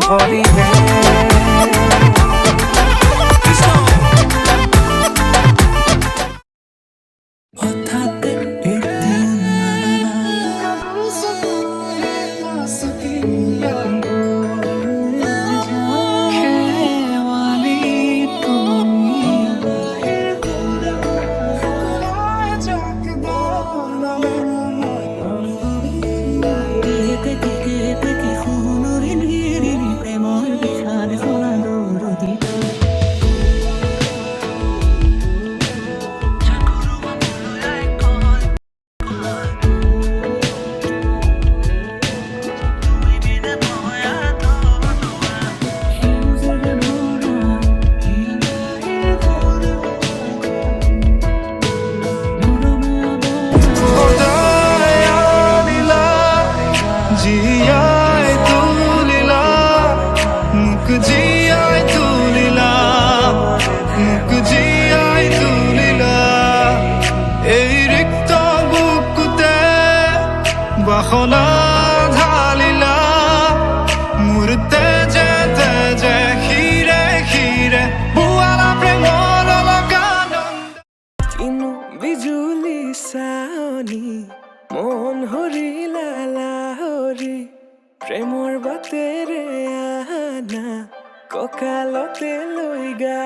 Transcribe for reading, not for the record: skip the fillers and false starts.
হরিবে জিয়ায় তুলিলা মুখ জিয়ায় তুলিলা মুখ জিয়ায় তুলিলা এই রিক্ত বুকুতে বাসনা ঢালিলা মুরতে যেতে যে খিৰে খিৰে বুৱালা প্ৰেমৰ লগানন্দ কিনো বিজুলি চাৱনি মন হৰিলা লাহৰি প্ৰেমৰ বাটেৰে আনা কঁকালতে লৈ গা